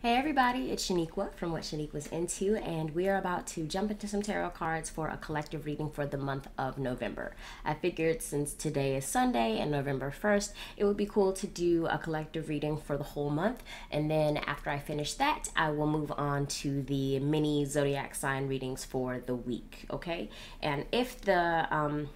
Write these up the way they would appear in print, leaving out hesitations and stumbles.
Hey everybody, it's Shaniqua from What Shaniqua's Into, and we are about to jump into some tarot cards for a collective reading for the month of November. I figured since today is Sunday and November 1st, it would be cool to do a collective reading for the whole month, and then after I finish that, I will move on to the mini zodiac sign readings for the week, okay? And if the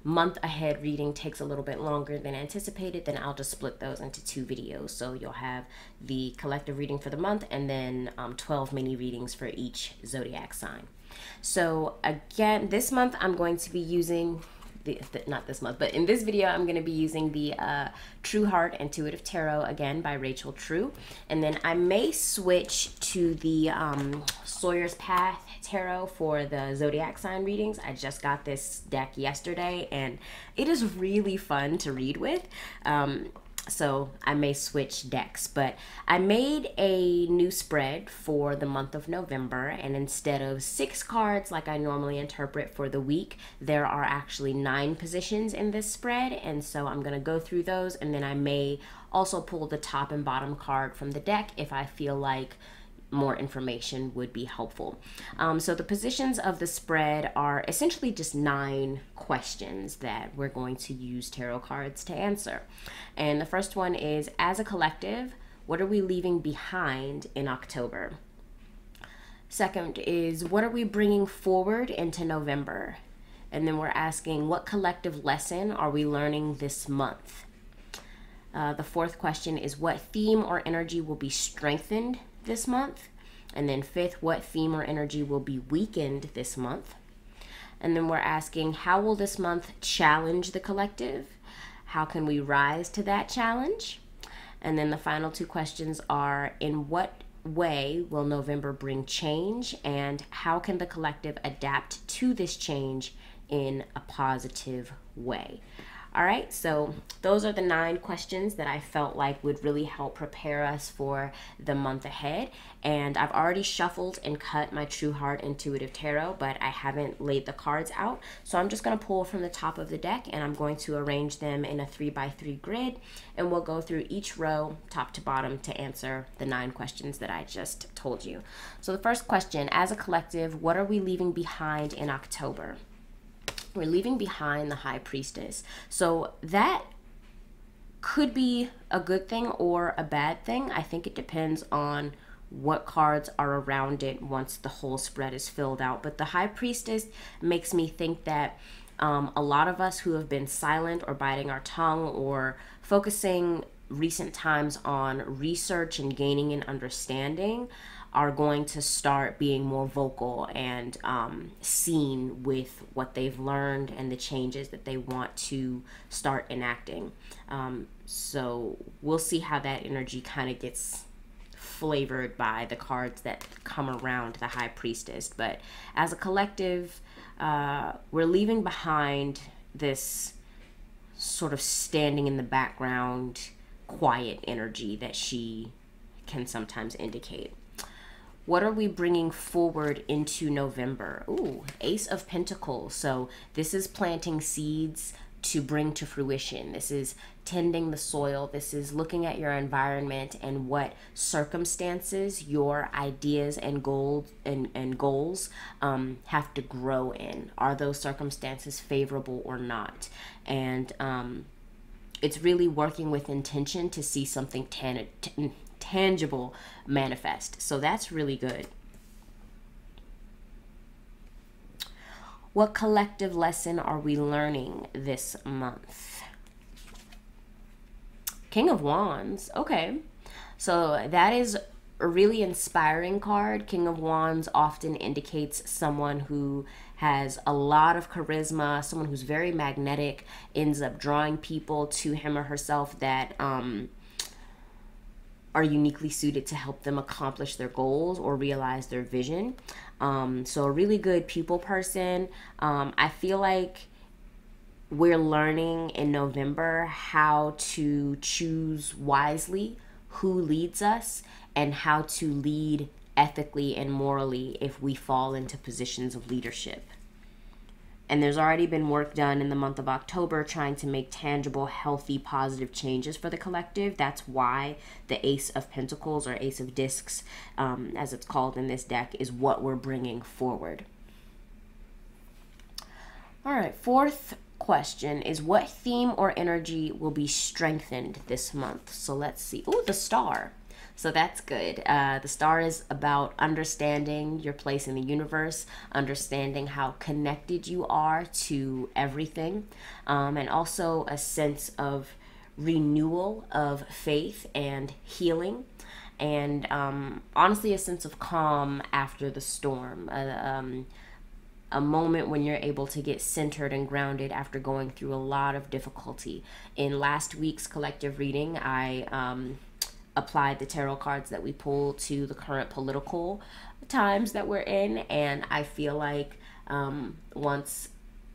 month ahead reading takes a little bit longer than anticipated, then I'll just split those into two videos. So you'll have the collective reading for the month and then 12 mini readings for each zodiac sign. So again, this month I'm going to be using not this month, but in this video, I'm going to be using the True Heart Intuitive Tarot again by Rachel True. And then I may switch to the Sawyer's Path Tarot for the zodiac sign readings. I just got this deck yesterday and it is really fun to read with. So I may switch decks, but I made a new spread for the month of November, and instead of 6 cards like I normally interpret for the week, there are actually 9 positions in this spread, and so I'm going to go through those, and then I may also pull the top and bottom card from the deck if I feel like more information would be helpful. So the positions of the spread are essentially just 9 questions that we're going to use tarot cards to answer. And the first one is, as a collective, what are we leaving behind in October? Second is, what are we bringing forward into November? And then we're asking, what collective lesson are we learning this month? The fourth question is, what theme or energy will be strengthened this month? And then fifth, what theme or energy will be weakened this month? And then we're asking, how will this month challenge the collective? How can we rise to that challenge? And then the final 2 questions are, in what way will November bring change? And how can the collective adapt to this change in a positive way? All right, so those are the 9 questions that I felt like would really help prepare us for the month ahead. And I've already shuffled and cut my True Heart Intuitive Tarot, but I haven't laid the cards out. So I'm just going to pull from the top of the deck, and I'm going to arrange them in a 3x3 grid, and we'll go through each row, top to bottom, to answer the 9 questions that I just told you. So the first question, as a collective, what are we leaving behind in October? We're leaving behind the High Priestess. So that could be a good thing or a bad thing. I think it depends on what cards are around it once the whole spread is filled out. But the High Priestess makes me think that a lot of us who have been silent or biting our tongue or focusing recent times on research and gaining an understanding are going to start being more vocal and seen with what they've learned and the changes that they want to start enacting. So we'll see how that energy kind of gets flavored by the cards that come around the High Priestess. But as a collective, we're leaving behind this sort of standing in the background, quiet energy that she can sometimes indicate. What are we bringing forward into November? Ooh, Ace of Pentacles. So this is planting seeds to bring to fruition. This is tending the soil. This is looking at your environment and what circumstances your ideas and goals have to grow in. Are those circumstances favorable or not? And it's really working with intention to see something tangible manifest. So that's really good. What collective lesson are we learning this month? King of Wands. Okay. So that is a really inspiring card. King of Wands often indicates someone who has a lot of charisma, someone who's very magnetic, ends up drawing people to him or herself that are uniquely suited to help them accomplish their goals or realize their vision. So a really good people person. I feel like we're learning in November how to choose wisely who leads us and how to lead ethically and morally if we fall into positions of leadership. And there's already been work done in the month of October trying to make tangible, healthy, positive changes for the collective. That's why the Ace of Pentacles, or Ace of Discs, as it's called in this deck, is what we're bringing forward. All right, fourth question is, what theme or energy will be strengthened this month? So let's see. Ooh, the Star. So that's good. The Star is about understanding your place in the universe, understanding how connected you are to everything, and also a sense of renewal of faith and healing, and honestly a sense of calm after the storm. A moment when you're able to get centered and grounded after going through a lot of difficulty. In last week's collective reading, I applied the tarot cards that we pulled to the current political times that we're in, and I feel like once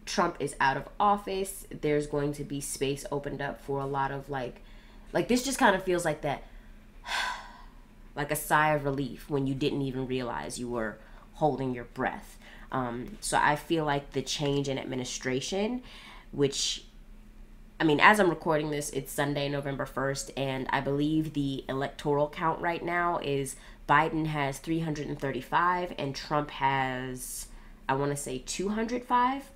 Trump is out of office, there's going to be space opened up for a lot of like this just kind of feels like that, like a sigh of relief when you didn't even realize you were holding your breath. So I feel like the change in administration, which, I mean, as I'm recording this, it's Sunday, November 1st, and I believe the electoral count right now is Biden has 335 and Trump has, I want to say, 205.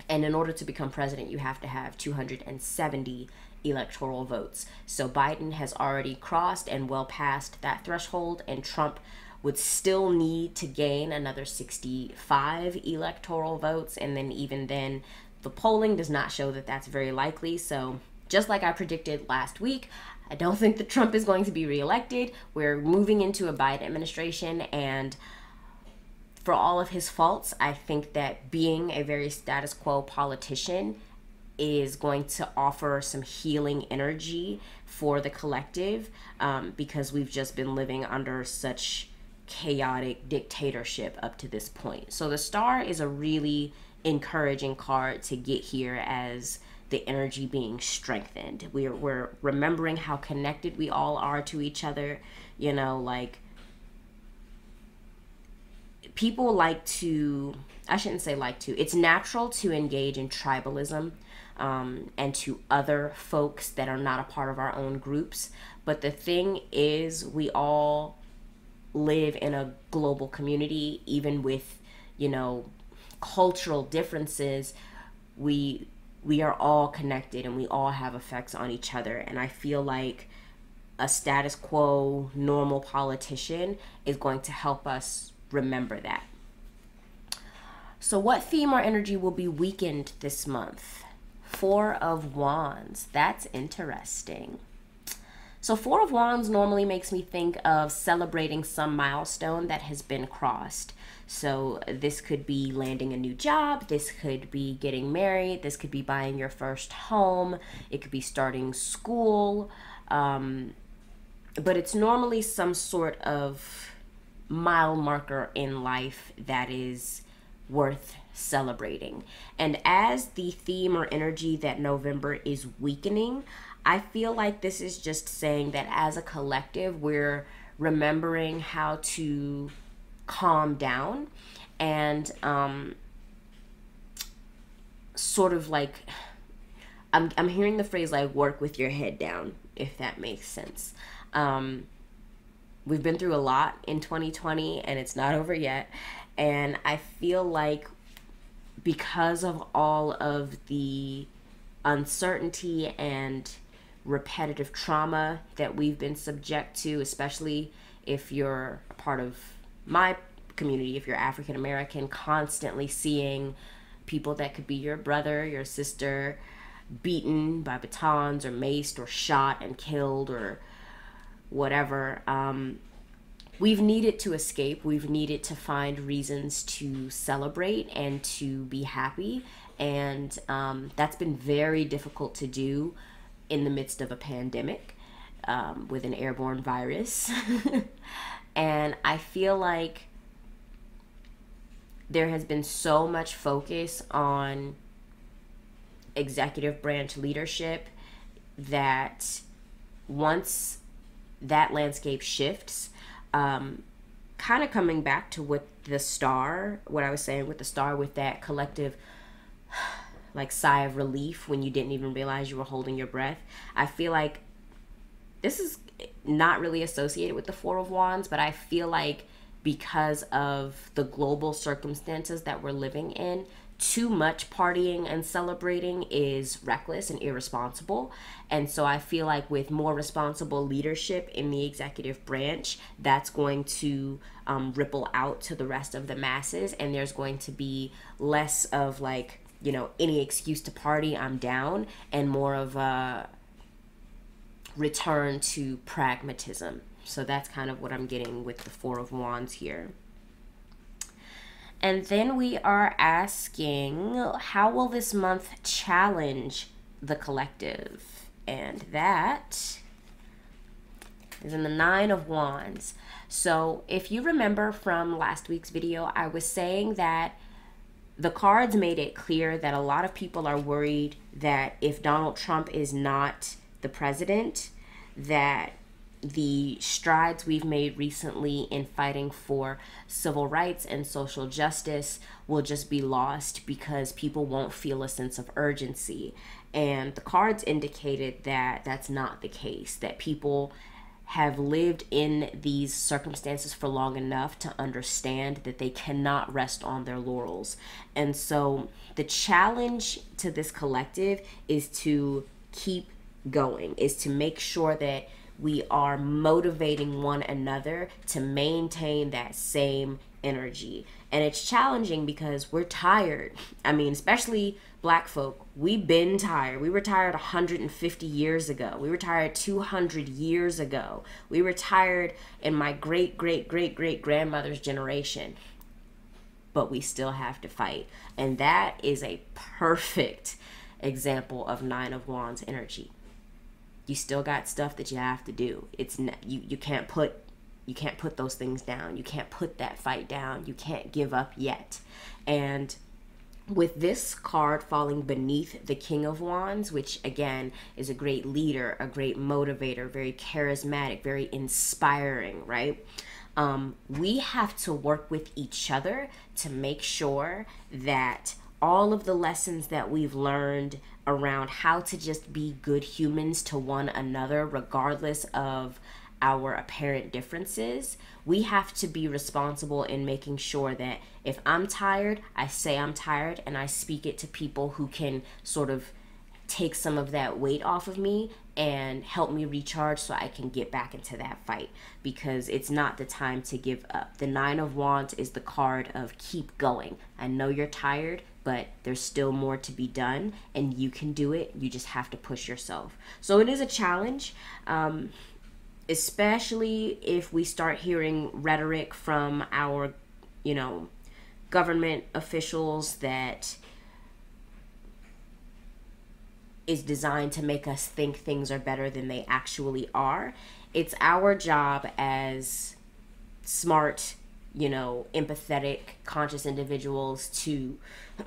And in order to become president, you have to have 270 electoral votes. So Biden has already crossed and well past that threshold, and Trump would still need to gain another 65 electoral votes, and then even then, the polling does not show that that's very likely. So just like I predicted last week, I don't think that Trump is going to be reelected. We're moving into a Biden administration, and for all of his faults, I think that being a very status quo politician is going to offer some healing energy for the collective, because we've just been living under such chaotic dictatorship up to this point. So the Star is a really encouraging card to get here as the energy being strengthened. We're remembering how connected we all are to each other. You know, like, people like to, I shouldn't say like to, it's natural to engage in tribalism, and to other folks that are not a part of our own groups. But the thing is, we all live in a global community. Even with, you know, cultural differences, we are all connected, and we all have effects on each other. And I feel like a status quo normal politician is going to help us remember that. So what theme or energy will be weakened this month? Four of Wands. That's interesting. So Four of Wands normally makes me think of celebrating some milestone that has been crossed. So this could be landing a new job, this could be getting married, this could be buying your first home, it could be starting school, but it's normally some sort of mile marker in life that is worth celebrating. And as the theme or energy that November is weakening, I feel like this is just saying that as a collective, we're remembering how to calm down and sort of like, I'm hearing the phrase like work with your head down, if that makes sense. We've been through a lot in 2020 and it's not over yet. And I feel like because of all of the uncertainty and repetitive trauma that we've been subject to, especially if you're a part of my community, if you're African American, constantly seeing people that could be your brother, your sister, beaten by batons or maced or shot and killed or whatever. We've needed to escape. We've needed to find reasons to celebrate and to be happy. And that's been very difficult to do in the midst of a pandemic with an airborne virus. And I feel like there has been so much focus on executive branch leadership that once that landscape shifts, kind of coming back to what the Star, what I was saying with the Star, with that collective like sigh of relief when you didn't even realize you were holding your breath. I feel like this is not really associated with the Four of Wands, but I feel like because of the global circumstances that we're living in, too much partying and celebrating is reckless and irresponsible. And so I feel like with more responsible leadership in the executive branch, that's going to ripple out to the rest of the masses, and there's going to be less of like, you know, any excuse to party, I'm down, and more of a return to pragmatism. So that's kind of what I'm getting with the Four of Wands here. And then we are asking, how will this month challenge the collective? And that is in the Nine of Wands. So if you remember from last week's video, I was saying that the cards made it clear that a lot of people are worried that if Donald Trump is not the president, that the strides we've made recently in fighting for civil rights and social justice will just be lost because people won't feel a sense of urgency. And the cards indicated that that's not the case, that people have lived in these circumstances for long enough to understand that they cannot rest on their laurels. And so the challenge to this collective is to keep going, is to make sure that we are motivating one another to maintain that same energy. And it's challenging because we're tired. I mean, especially Black folk, we've been tired. We were tired 150 years ago. We were tired 200 years ago. We were tired in my great grandmother's generation. But we still have to fight. And that is a perfect example of Nine of Wands energy. You still got stuff that you have to do. It's not, you can't put those things down. You can't put that fight down. You can't give up yet. And with this card falling beneath the King of Wands, which again is a great leader, a great motivator, very charismatic, very inspiring, right? We have to work with each other to make sure that all of the lessons that we've learned around how to just be good humans to one another, regardless of our apparent differences, we have to be responsible in making sure that if I'm tired, I say I'm tired, and I speak it to people who can sort of take some of that weight off of me and help me recharge so I can get back into that fight, because it's not the time to give up. The Nine of Wands is the card of keep going. I know you're tired, but there's still more to be done, and you can do it. You just have to push yourself. So it is a challenge, especially if we start hearing rhetoric from our, you know, government officials that is designed to make us think things are better than they actually are. It's our job as smart, you know, empathetic, conscious individuals to,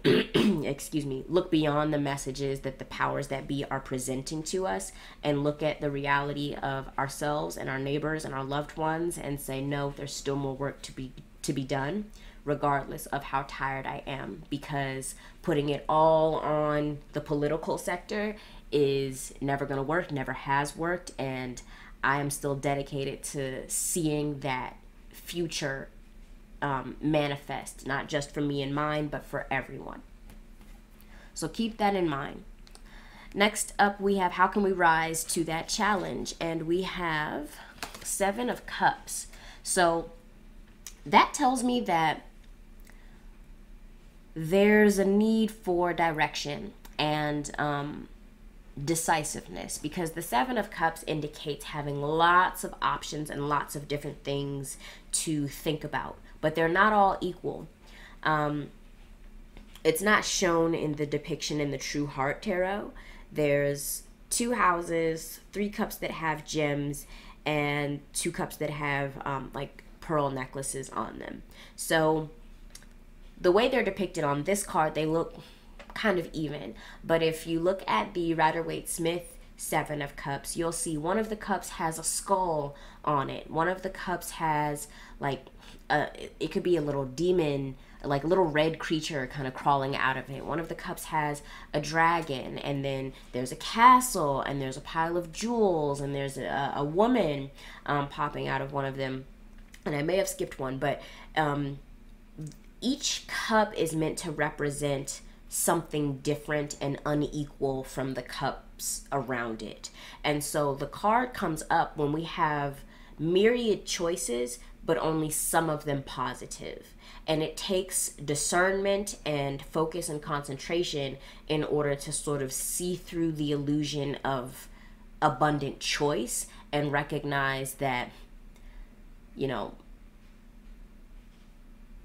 excuse me, look beyond the messages that the powers that be are presenting to us and look at the reality of ourselves and our neighbors and our loved ones and say, no, there's still more work to be done, regardless of how tired I am, because putting it all on the political sector is never going to work, never has worked, and I am still dedicated to seeing that future manifest, not just for me and mine, but for everyone. So keep that in mind. Next up, we have how can we rise to that challenge? And we have Seven of Cups. So that tells me that there's a need for direction and decisiveness, because the Seven of Cups indicates having lots of options and lots of different things to think about, but they're not all equal. It's not shown in the depiction in the True Heart Tarot. There's 2 houses, 3 cups that have gems, and 2 cups that have like pearl necklaces on them. So the way they're depicted on this card, they look kind of even. But if you look at the Rider-Waite-Smith Seven of Cups, you'll see one of the cups has a skull on it. One of the cups has like it could be a little demon, like a little red creature kind of crawling out of it. One of the cups has a dragon, and then there's a castle, and there's a pile of jewels, and there's a woman popping out of one of them. And I may have skipped one, but each cup is meant to represent something different and unequal from the cups around it. And so the card comes up when we have myriad choices, but only some of them positive. And it takes discernment and focus and concentration in order to sort of see through the illusion of abundant choice and recognize that, you know,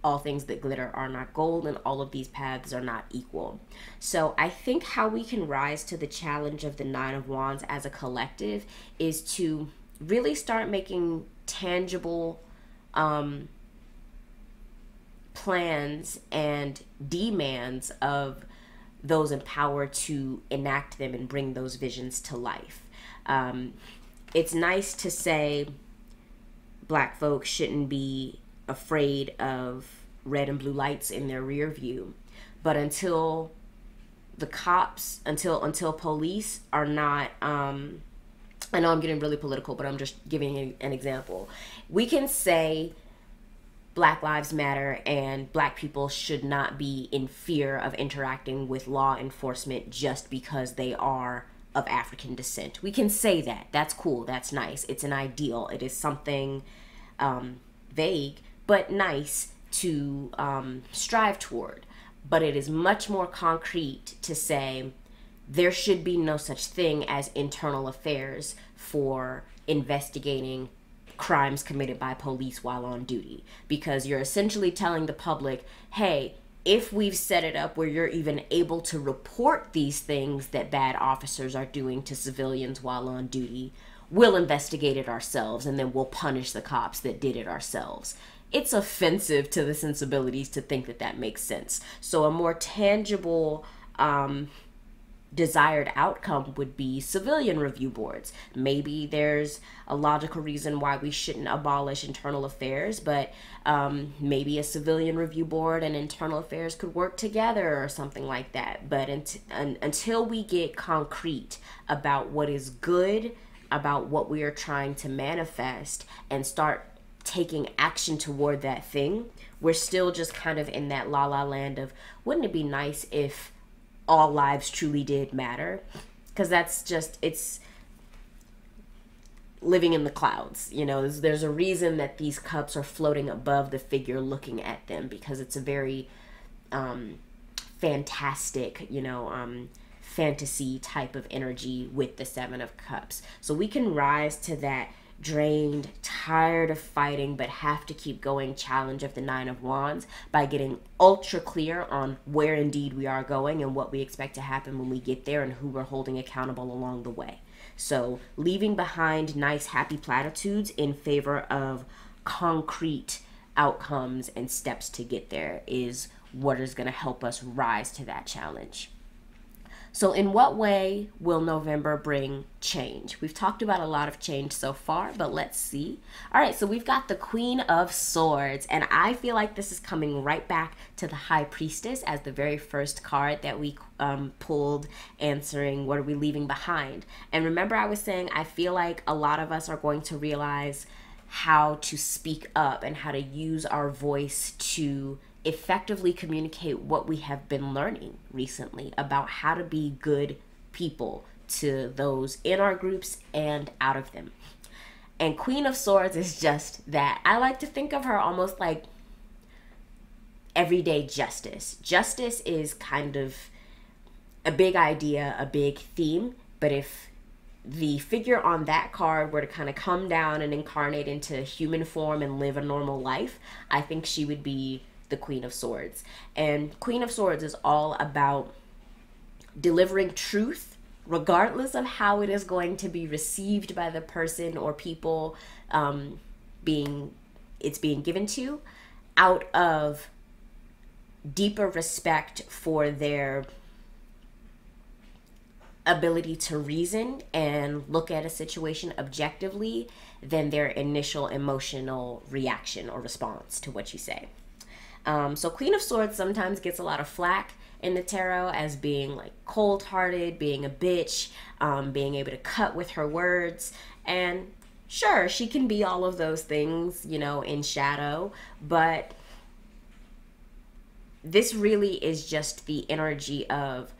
all things that glitter are not gold, and all of these paths are not equal. So I think how we can rise to the challenge of the Nine of Wands as a collective is to really start making tangible plans and demands of those empowered to enact them and bring those visions to life. It's nice to say Black folks shouldn't be afraid of red and blue lights in their rear view, but until the cops, until police are not, I know I'm getting really political, but I'm just giving an example. We can say Black Lives Matter and Black people should not be in fear of interacting with law enforcement just because they are of African descent. We can say that. That's cool. That's nice. It's an ideal. It is something vague, but nice to strive toward. But it is much more concrete to say there should be no such thing as internal affairs for investigating crimes committed by police while on duty, because you're essentially telling the public, hey, if we've set it up where you're even able to report these things that bad officers are doing to civilians while on duty, we'll investigate it ourselves, and then we'll punish the cops that did it ourselves. It's offensive to the sensibilities to think that that makes sense. So a more tangible desired outcome would be civilian review boards. Maybe there's a logical reason why we shouldn't abolish internal affairs, but maybe a civilian review board and internal affairs could work together or something like that. But until we get concrete about what is good, about what we are trying to manifest, and start taking action toward that thing, we're still just kind of in that la la land of, wouldn't it be nice if all lives truly did matter? Because that's just, it's living in the clouds. You know, there's a reason that these cups are floating above the figure looking at them, because it's a very fantastic, you know, fantasy type of energy with the Seven of Cups. So we can rise to that drained, tired of fighting, but have to keep going challenge of the Nine of Wands by getting ultra clear on where indeed we are going and what we expect to happen when we get there and who we're holding accountable along the way. So leaving behind nice, happy platitudes in favor of concrete outcomes and steps to get there is what is going to help us rise to that challenge. So in what way will November bring change? We've talked about a lot of change so far, but let's see. All right, so we've got the Queen of Swords, and I feel like this is coming right back to the High Priestess as the very first card that we pulled, answering what are we leaving behind. And remember, I was saying I feel like a lot of us are going to realize how to speak up and how to use our voice to effectively communicate what we have been learning recently about how to be good people to those in our groups and out of them. And Queen of Swords is just that. I like to think of her almost like everyday justice. Justice is kind of a big idea, a big theme, but if the figure on that card were to kind of come down and incarnate into human form and live a normal life, I think she would be the Queen of Swords. And Queen of Swords is all about delivering truth, regardless of how it is going to be received by the person or people it's being given to, out of deeper respect for their ability to reason and look at a situation objectively than their initial emotional reaction or response to what you say. So Queen of Swords sometimes gets a lot of flack in the tarot as being like cold-hearted, being a bitch, being able to cut with her words. And sure, she can be all of those things, you know, in shadow, but this really is just the energy of,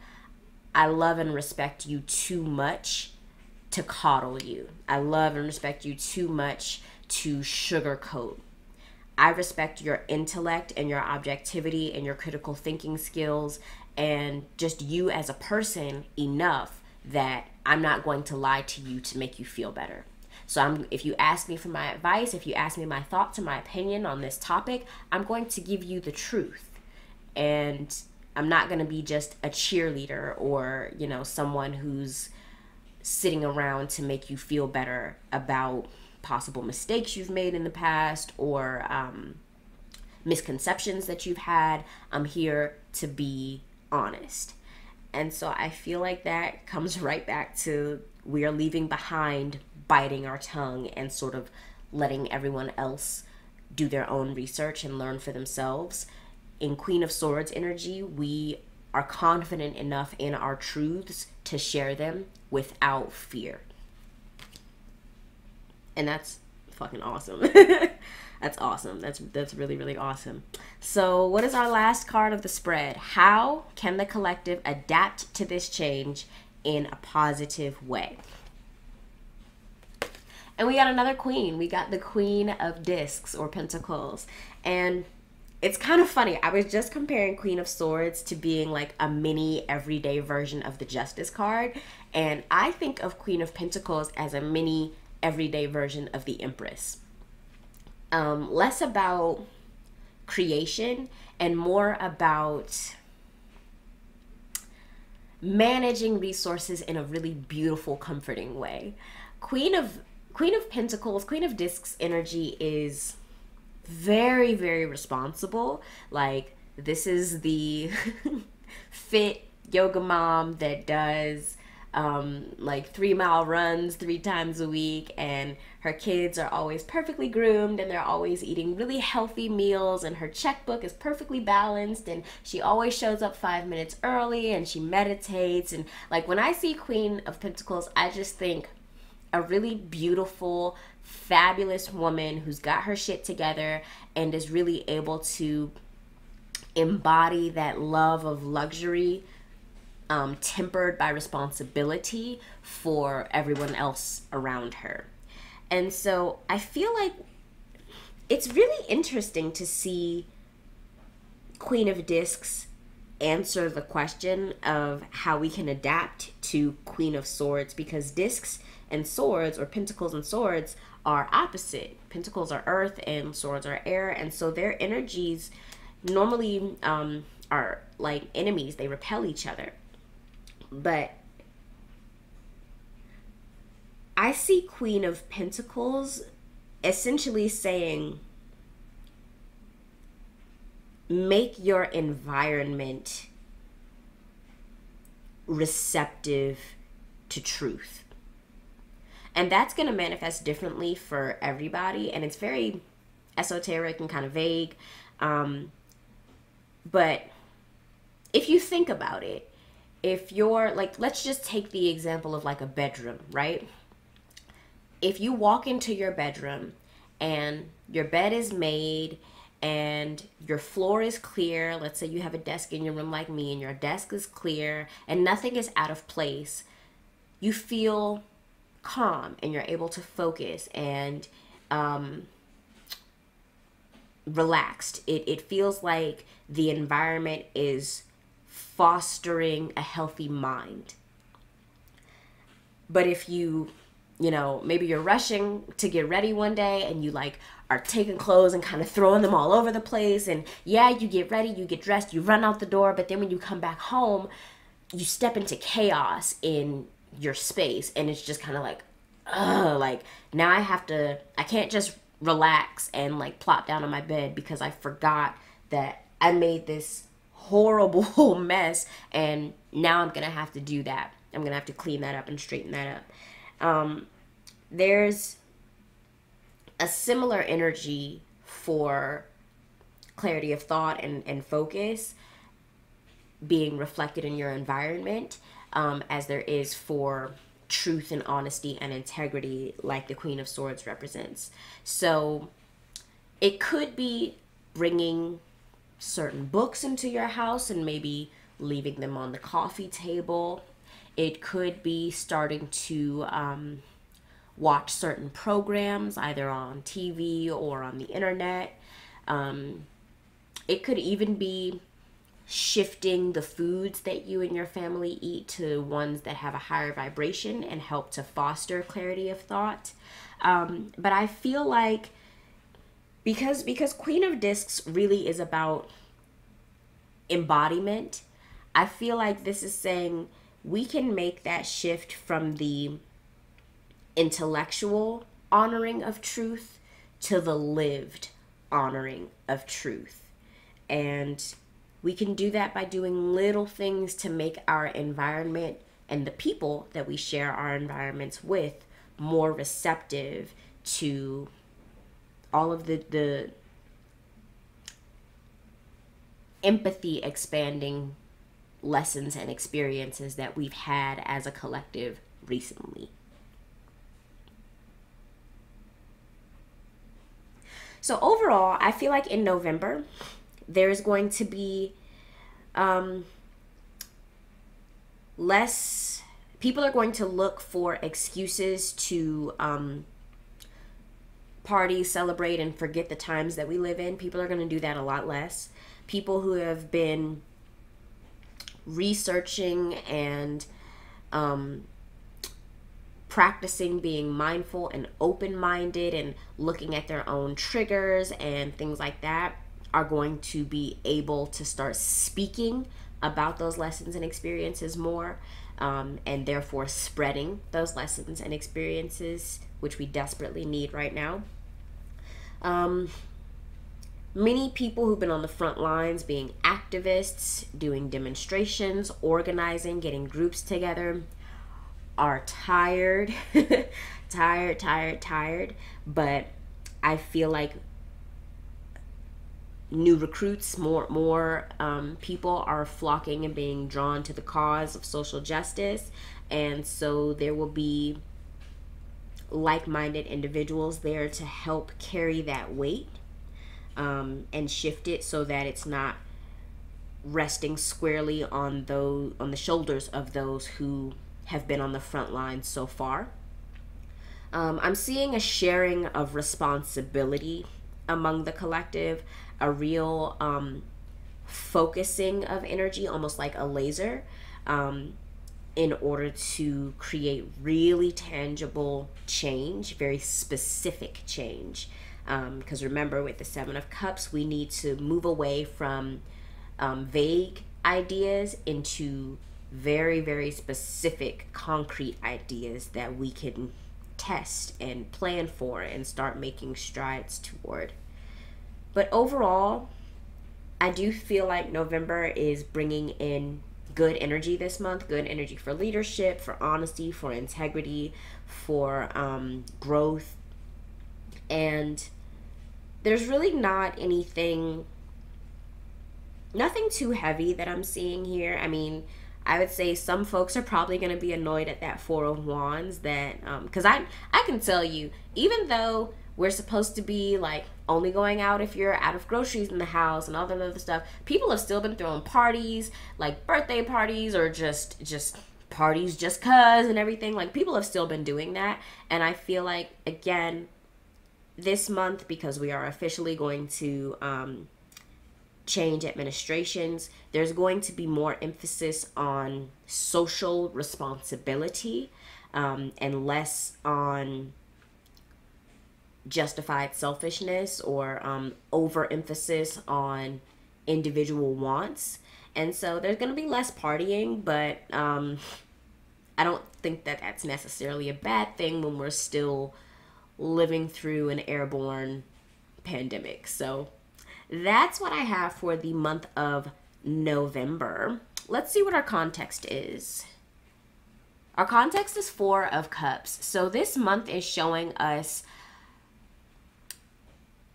I love and respect you too much to coddle you. I love and respect you too much to sugarcoat. I respect your intellect and your objectivity and your critical thinking skills and just you as a person enough that I'm not going to lie to you to make you feel better. So if you ask me for my advice, if you ask me my thoughts and my opinion on this topic, I'm going to give you the truth. And I'm not going to be just a cheerleader or, you know, someone who's sitting around to make you feel better about possible mistakes you've made in the past or misconceptions that you've had. I'm here to be honest. And so I feel like that comes right back to, we are leaving behind biting our tongue and sort of letting everyone else do their own research and learn for themselves. In Queen of Swords energy, we are confident enough in our truths to share them without fear. And that's fucking awesome. That's awesome. That's really, really awesome. So what is our last card of the spread? How can the collective adapt to this change in a positive way? And we got another queen. We got the Queen of Discs or Pentacles. And it's kind of funny. I was just comparing Queen of Swords to being like a mini everyday version of the Justice card. And I think of Queen of Pentacles as a mini everyday version of the Empress. Less about creation and more about managing resources in a really beautiful, comforting way. Queen of Pentacles, Queen of Discs energy is very, very responsible. Like, this is the fit yoga mom that does like 3-mile runs 3 times a week, and her kids are always perfectly groomed and they're always eating really healthy meals, and her checkbook is perfectly balanced, and she always shows up 5 minutes early, and she meditates. And like, when I see Queen of Pentacles, I just think a really beautiful, fabulous woman who's got her shit together and is really able to embody that love of luxury, tempered by responsibility for everyone else around her. And so I feel like it's really interesting to see Queen of Discs answer the question of how we can adapt to Queen of Swords, because discs and swords, or pentacles and swords, are opposite. Pentacles are earth and swords are air, and so their energies normally are like enemies. They repel each other. But I see Queen of Pentacles essentially saying, make your environment receptive to truth. And that's going to manifest differently for everybody. And it's very esoteric and kind of vague. But if you think about it, if you're like, let's just take the example of like a bedroom, right? If you walk into your bedroom and your bed is made and your floor is clear, let's say you have a desk in your room like me, and your desk is clear and nothing is out of place, you feel calm and you're able to focus and relaxed. It feels like the environment is fostering a healthy mind. But if you know, maybe you're rushing to get ready one day and you like are taking clothes and kind of throwing them all over the place, and yeah, you get ready, you get dressed, you run out the door, but then when you come back home, you step into chaos in your space, and it's just kind of like, like now I can't just relax and like plop down on my bed because I forgot that I made this horrible mess, and now I'm gonna have to do that I'm going to have to clean that up and straighten that up. There's a similar energy for clarity of thought and focus being reflected in your environment, as there is for truth and honesty and integrity, like the Queen of Swords represents. So it could be bringing certain books into your house and maybe leaving them on the coffee table. It could be starting to watch certain programs either on TV or on the internet. It could even be shifting the foods that you and your family eat to ones that have a higher vibration and help to foster clarity of thought. But I feel like because Queen of Discs really is about embodiment, I feel like this is saying we can make that shift from the intellectual honoring of truth to the lived honoring of truth. And we can do that by doing little things to make our environment and the people that we share our environments with more receptive to all of the empathy expanding lessons and experiences that we've had as a collective recently. So overall, I feel like in November, there's going to be less, people are going to look for excuses to party, celebrate, and forget the times that we live in. People are going to do that a lot less. People who have been researching and practicing being mindful and open-minded and looking at their own triggers and things like that are going to be able to start speaking about those lessons and experiences more, and therefore spreading those lessons and experiences, which we desperately need right now. Many people who've been on the front lines being activists, doing demonstrations, organizing, getting groups together are tired, tired, but I feel like new recruits, more people are flocking and being drawn to the cause of social justice, and so there will be like-minded individuals there to help carry that weight and shift it so that it's not resting squarely on the shoulders of those who have been on the front lines so far. I'm seeing a sharing of responsibility among the collective, a real focusing of energy, almost like a laser, in order to create really tangible change, very specific change. Because remember, with the Seven of Cups, we need to move away from vague ideas into very, very specific, concrete ideas that we can test and plan for and start making strides toward. But overall, I do feel like November is bringing in good energy this month, good energy for leadership, for honesty, for integrity, for growth. And there's really not anything, nothing too heavy that I'm seeing here. I mean, I would say some folks are probably going to be annoyed at that Four of Wands, that because I can tell you, even though we're supposed to be like only going out if you're out of groceries in the house and all that other stuff, people have still been throwing parties, like birthday parties or just parties just cuz and everything. Like, people have still been doing that, and I feel like, again, this month, because we are officially going to change administrations, there's going to be more emphasis on social responsibility and less on justified selfishness or overemphasis on individual wants. And so there's going to be less partying, but I don't think that that's necessarily a bad thing when we're still living through an airborne pandemic. So that's what I have for the month of November. Let's see what our context is. Our context is Four of Cups. So this month is showing us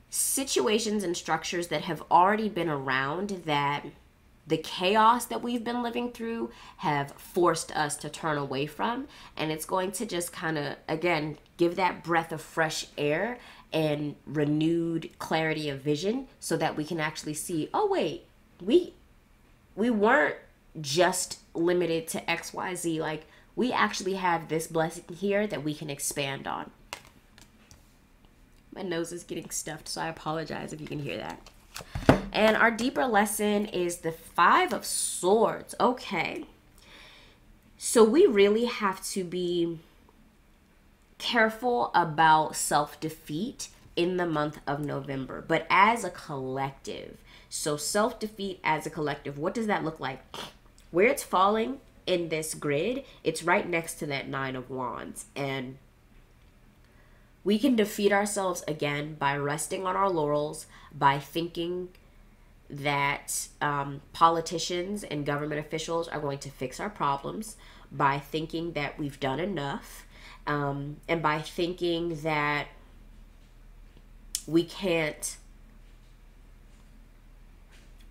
situations and structures that have already been around, that the chaos that we've been living through have forced us to turn away from. And it's going to just kind of, again, give that breath of fresh air and renewed clarity of vision so that we can actually see, oh wait, we weren't just limited to XYZ. Like, we actually have this blessing here that we can expand on. My nose is getting stuffed, so I apologize if you can hear that. And our deeper lesson is the Five of Swords. Okay. So we really have to be careful about self-defeat in the month of November, but as a collective. So self-defeat as a collective, what does that look like? Where it's falling in this grid, it's right next to that Nine of Wands. And we can defeat ourselves again by resting on our laurels, by thinking that politicians and government officials are going to fix our problems, by thinking that we've done enough, and by thinking that we can't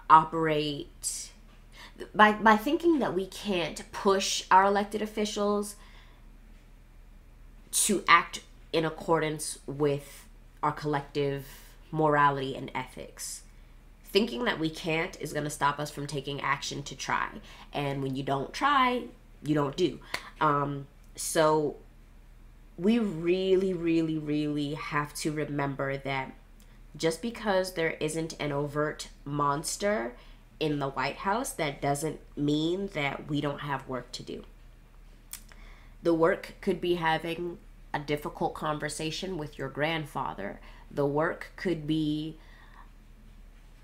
operate, by thinking that we can't push our elected officials to act in accordance with our collective morality and ethics. Thinking that we can't is going to stop us from taking action to try. And when you don't try, you don't do. So we really, really, really have to remember that just because there isn't an overt monster in the White House, that doesn't mean that we don't have work to do. The work could be having a difficult conversation with your grandfather. The work could be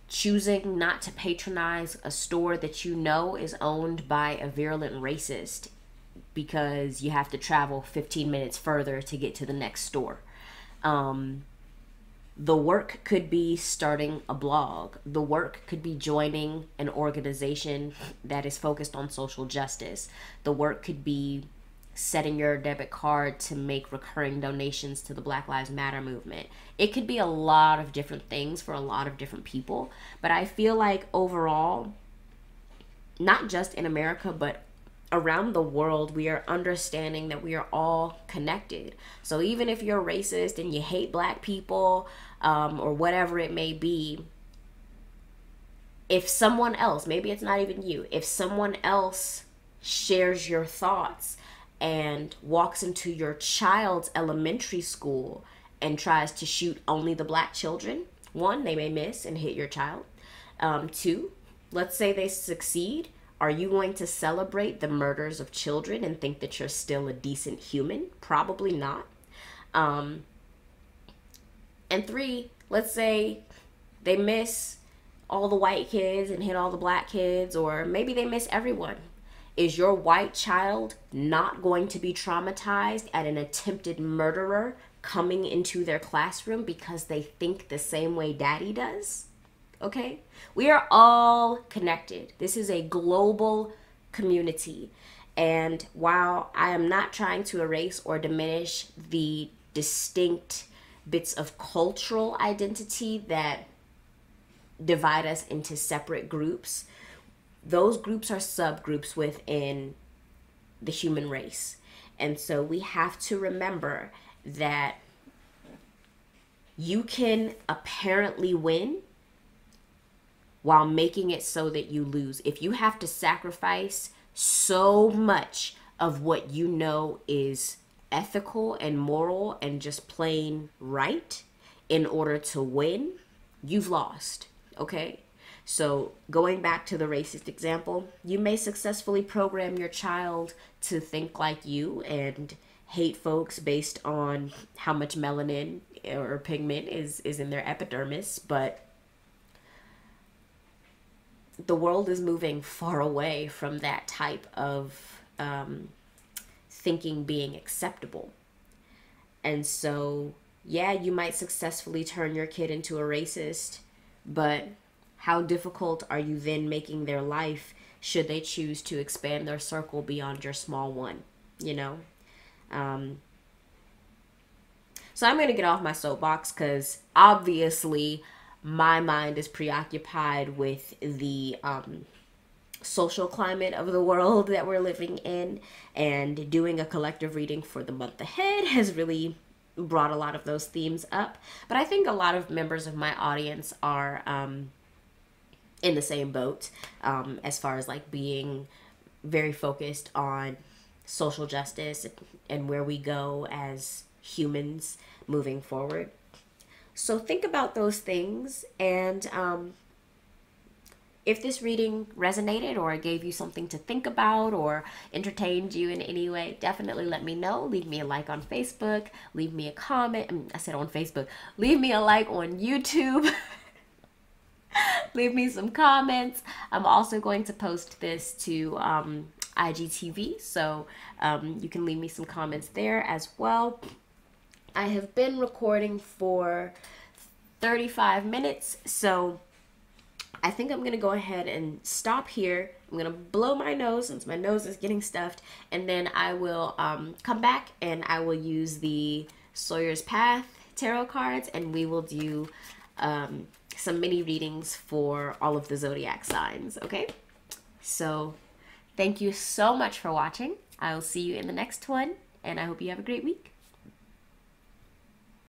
choosing not to patronize a store that you know is owned by a virulent racist because you have to travel 15 minutes further to get to the next store. The work could be starting a blog. The work could be joining an organization that is focused on social justice. The work could be setting your debit card to make recurring donations to the Black Lives Matter movement. It could be a lot of different things for a lot of different people. But I feel like overall, not just in America, but around the world, we are understanding that we are all connected. So even if you're racist and you hate Black people, or whatever it may be, if someone else, maybe it's not even you, if someone else shares your thoughts and walks into your child's elementary school and tries to shoot only the Black children, one, they may miss and hit your child. Two, let's say they succeed. Are you going to celebrate the murders of children and think that you're still a decent human? Probably not. And three, let's say they miss all the white kids and hit all the Black kids, or maybe they miss everyone. Is your white child not going to be traumatized at an attempted murderer coming into their classroom because they think the same way daddy does? Okay? We are all connected. This is a global community. And while I am not trying to erase or diminish the distinct bits of cultural identity that divide us into separate groups, those groups are subgroups within the human race. And so we have to remember that you can apparently win while making it so that you lose. If you have to sacrifice so much of what you know is ethical and moral and just plain right in order to win, you've lost, okay? So going back to the racist example, you may successfully program your child to think like you and hate folks based on how much melanin or pigment is in their epidermis, but the world is moving far away from that type of thinking being acceptable. And so, yeah, you might successfully turn your kid into a racist, but how difficult are you then making their life should they choose to expand their circle beyond your small one? you know. So I'm going to get off my soapbox because obviously my mind is preoccupied with the social climate of the world that we're living in, and doing a collective reading for the month ahead has really brought a lot of those themes up. But I think a lot of members of my audience are in the same boat, as far as like being very focused on social justice and where we go as humans moving forward. So think about those things, and if this reading resonated or gave you something to think about or entertained you in any way, definitely let me know. Leave me a like on Facebook, leave me a comment. I said on Facebook, leave me a like on YouTube. Leave me some comments. I'm also going to post this to IGTV, so you can leave me some comments there as well. I have been recording for 35 minutes, so I think I'm going to go ahead and stop here. I'm going to blow my nose since my nose is getting stuffed, and then I will come back and I will use the Sawyer's Path tarot cards, and we will do some mini readings for all of the zodiac signs, okay? So thank you so much for watching. I will see you in the next one, and I hope you have a great week.